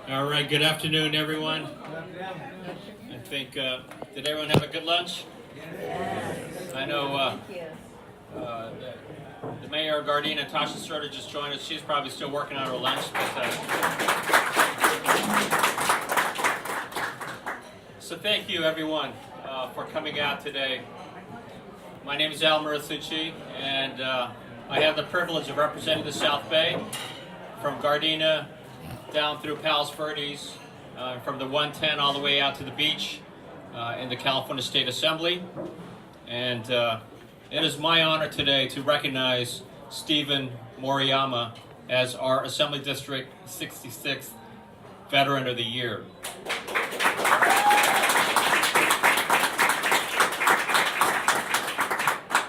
All right, good afternoon, everyone. I think, did everyone have a good lunch? I know the Mayor of Gardena, Tasha Sturda, just joined us. She's probably still working on her lunch. So thank you, everyone, for coming out today. My name is Al Muratsuchi, and I have the privilege of representing the South Bay from Gardena down through Palos Verdes, from the 110 all the way out to the beach in the California State Assembly. And it is my honor today to recognize Steve Moriyama as our Assembly District 66th Veteran of the Year.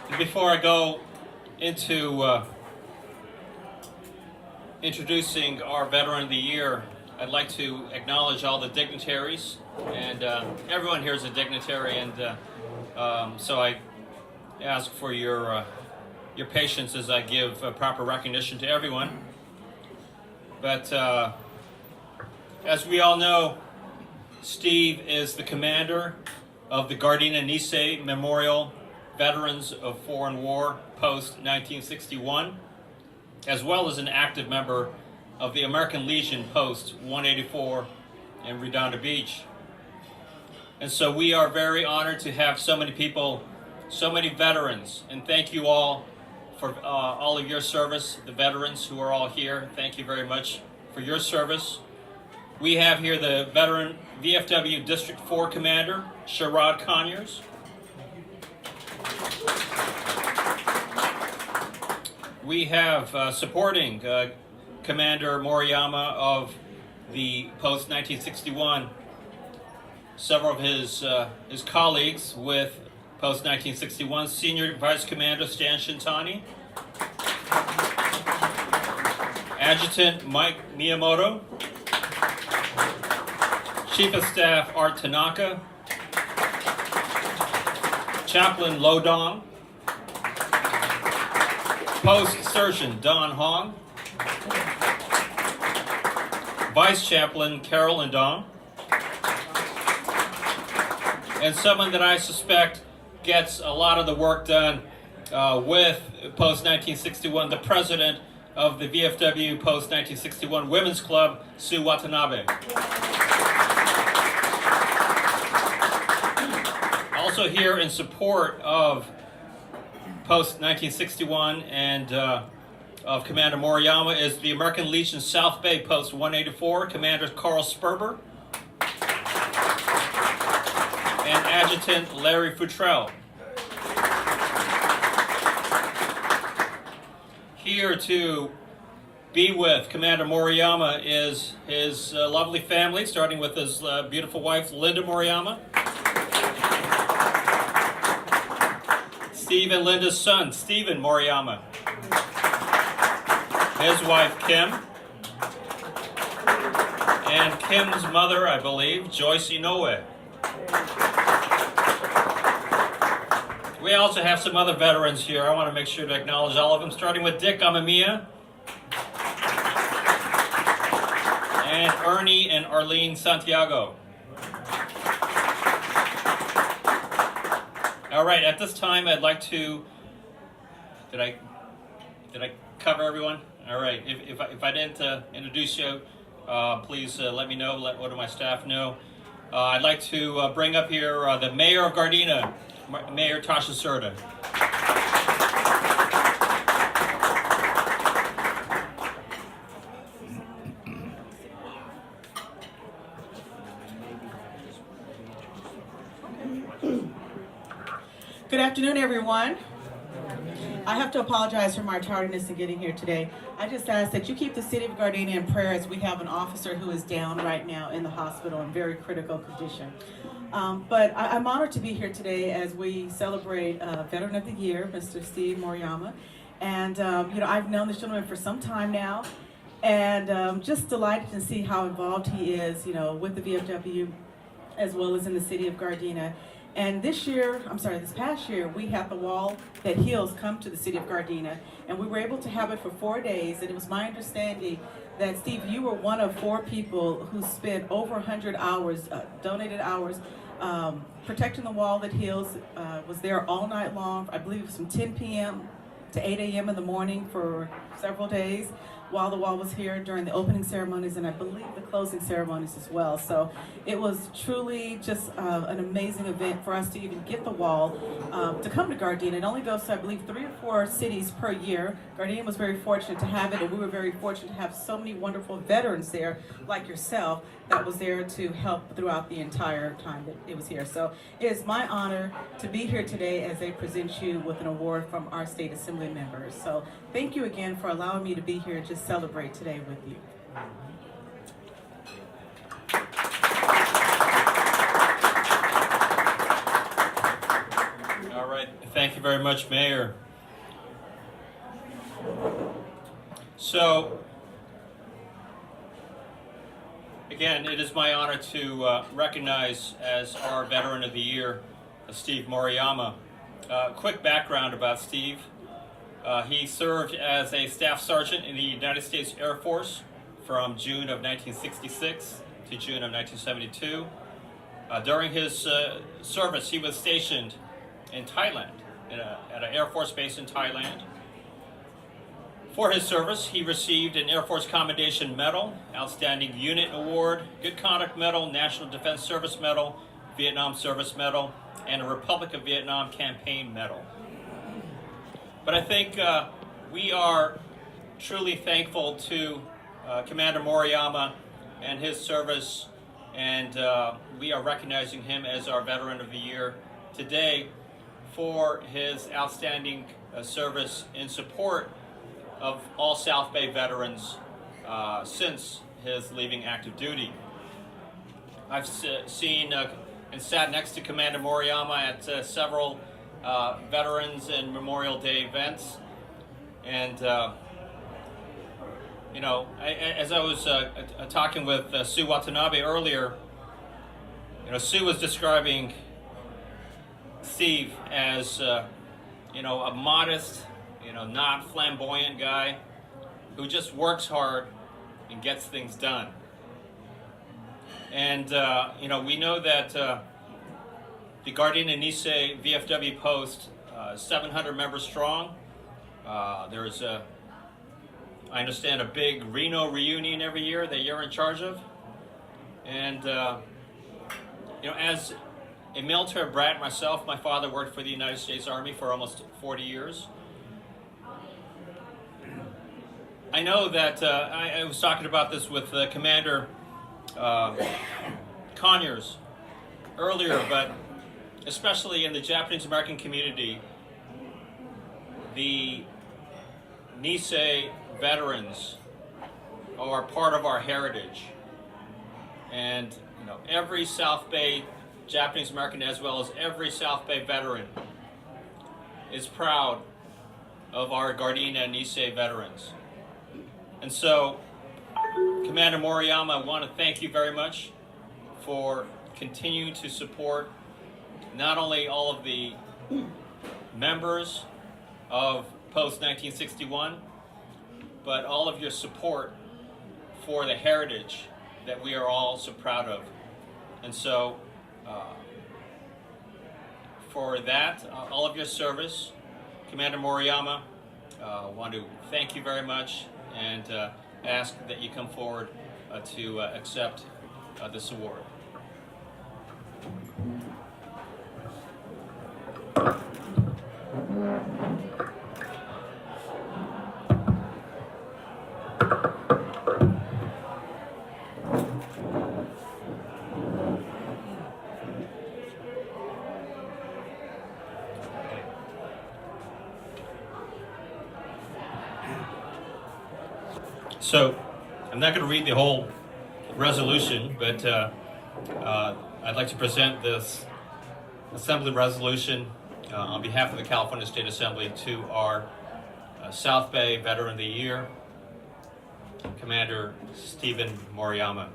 And before I go into introducing our Veteran of the Year, I'd like to acknowledge all the dignitaries, and everyone here is a dignitary, and so I ask for your patience as I give proper recognition to everyone. But as we all know, Steve is the commander of the Gardena Nisei Memorial Veterans of Foreign War post-1961, as well as an active member of the American Legion Post 184 in Redondo Beach. And so we are very honored to have so many people, so many veterans, and thank you all for all of your service, the veterans who are all here. Thank you very much for your service. We have here the veteran VFW District 4 Commander, Sherrod Conyers. We have supporting Commander Moriyama of the post-1961, several of his colleagues with post-1961, Senior Vice Commander Stan Shintani, Adjutant Mike Miyamoto, Chief of Staff Art Tanaka, Chaplain Lo Dong, Post Surgeon Don Hong, Vice Chaplain Carol Ndong, and someone that I suspect gets a lot of the work done with post-1961, the president of the VFW post-1961 Women's Club, Sue Watanabe. Also here in support of post-1961 and of Commander Moriyama is the American Legion South Bay Post 184, Commander Carl Sperber, and Adjutant Larry Futrell. Here to be with Commander Moriyama is his lovely family, starting with his beautiful wife, Linda Moriyama, Steve and Linda's son, Stephen Moriyama, his wife, Kim, and Kim's mother, I believe, Joyce Inoue. We also have some other veterans here. I want to make sure to acknowledge all of them, starting with Dick Amamiya, and Ernie and Arlene Santiago. All right, at this time, I'd like to, did I cover everyone? All right, if I didn't introduce you, please let me know, let one of my staff know. I'd like to bring up here the Mayor of Gardena, Mayor Tasha Sturda. Good afternoon, everyone. I have to apologize for my tardiness in getting here today. I just ask that you keep the city of Gardena in prayer as we have an officer who is down right now in the hospital in very critical condition. But I'm honored to be here today as we celebrate Veteran of the Year, Mr. Steve Moriyama. And I've known this gentleman for some time now, and just delighted to see how involved he is, with the VFW as well as in the city of Gardena. And this past year, we had the Wall That Heals come to the city of Gardena, and we were able to have it for 4 days, and it was my understanding that, Steve, you were one of 4 people who spent over 100 hours, donated hours, protecting the wall that heals, was there all night long. I believe it was from 10 p.m. to 8 a.m. in the morning for several days while the wall was here during the opening ceremonies and I believe the closing ceremonies as well. So it was truly just an amazing event for us to even get the wall to come to Gardena. It only goes to, I believe, 3 or 4 cities per year. Gardena was very fortunate to have it, and we were very fortunate to have so many wonderful veterans there, like yourself, that was there to help throughout the entire time that it was here. So it is my honor to be here today as they present you with an award from our state assembly members. So thank you again for allowing me to be here and just celebrate today with you. All right, thank you very much, Mayor. So, again, it is my honor to recognize as our Veteran of the Year, Steve Moriyama. Quick background about Steve. He served as a staff sergeant in the United States Air Force from June of 1966 to June of 1972. During his service, he was stationed in Thailand, at an Air Force base in Thailand. For his service, he received an Air Force Commendation Medal, Outstanding Unit Award, Good Conduct Medal, National Defense Service Medal, Vietnam Service Medal, and a Republic of Vietnam Campaign Medal. But I think we are truly thankful to Commander Moriyama and his service, and we are recognizing him as our Veteran of the Year today for his outstanding service in support of all South Bay veterans since his leaving active duty. I've seen and sat next to Commander Moriyama at several Veterans and Memorial Day events, and you know, as I was talking with Sue Watanabe earlier, you know, Sue was describing Steve as you know, a modest, you know, not flamboyant guy who just works hard and gets things done. And you know, we know that the Gardena Nisei VFW post 700 members strong. There's I understand, a big Reno reunion every year that you're in charge of. And you know, as a military brat myself, my father worked for the United States Army for almost 40 years. I know that I was talking about this with Commander Conyers earlier, but especially in the Japanese American community, the Nisei veterans are part of our heritage. And you know, every South Bay Japanese American, as well as every South Bay veteran, is proud of our Gardena Nisei veterans. And so, Commander Moriyama, I want to thank you very much for continuing to support not only all of the members of post-1961, but all of your support for the heritage that we are all so proud of. And so, for that, all of your service, Commander Moriyama, I want to thank you very much and ask that you come forward to accept this award. So, I'm not going to read the whole resolution, but I'd like to present this Assembly resolution on behalf of the California State Assembly to our South Bay Veteran of the Year, Commander Stephen Moriyama.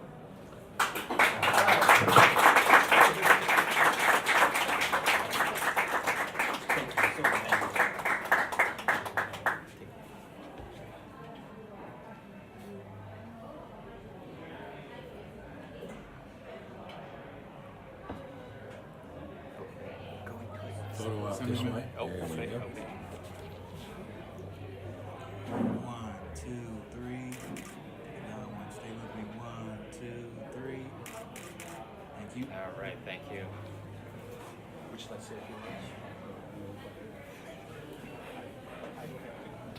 photo up this way. Oh, There we okay, go. okay. 1, 2, 3. Another one. Stay with me. 1, 2, 3. Thank you. All right, thank you. Would you like to say a few words?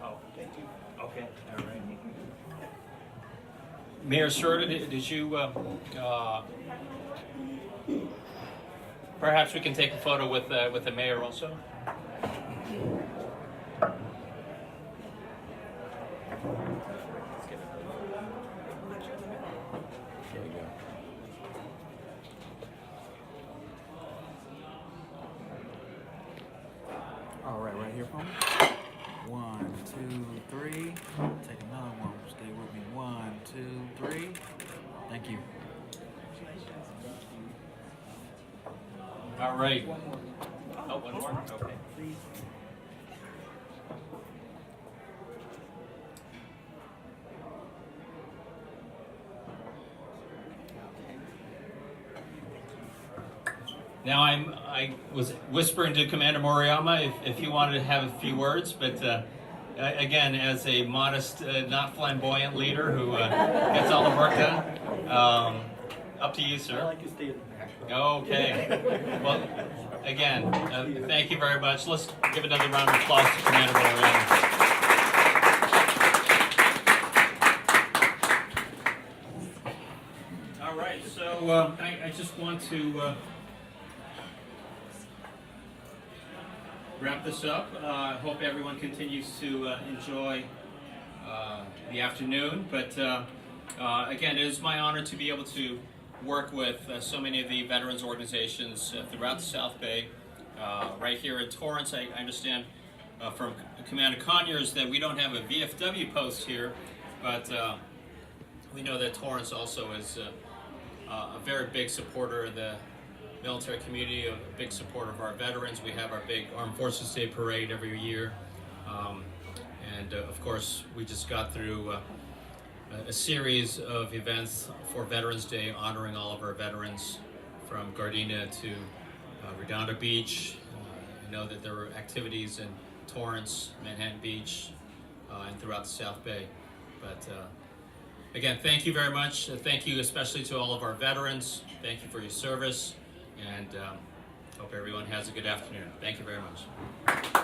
Oh, thank you. Okay, all right. Mayor Serta, did you, perhaps we can take a photo with the mayor also? There we go. All right, right here for me. 1, 2, 3. Take another one. Stay with me. 1, 2, 3. Thank you. All right. Oh, one more? Okay. Now I was whispering to Commander Moriyama if you wanted to have a few words, but again, as a modest, not flamboyant leader who gets all the work done, up to you, sir. I like to stay in the back. Okay. Well, again, thank you very much. Let's give another round of applause to Commander Moriyama. All right, so I just want to wrap this up. I hope everyone continues to enjoy the afternoon. But again, it is my honor to be able to work with so many of the veterans organizations throughout the South Bay. Right here in Torrance, I understand from Commander Conyers that we don't have a VFW post here, but we know that Torrance also is a very big supporter of the military community, a big supporter of our veterans. We have our big Armed Forces Day parade every year. And of course, we just got through a series of events for Veterans Day honoring all of our veterans from Gardena to Redondo Beach. I know that there were activities in Torrance, Manhattan Beach, and throughout the South Bay. But again, thank you very much. Thank you especially to all of our veterans. Thank you for your service. And hope everyone has a good afternoon. Thank you very much.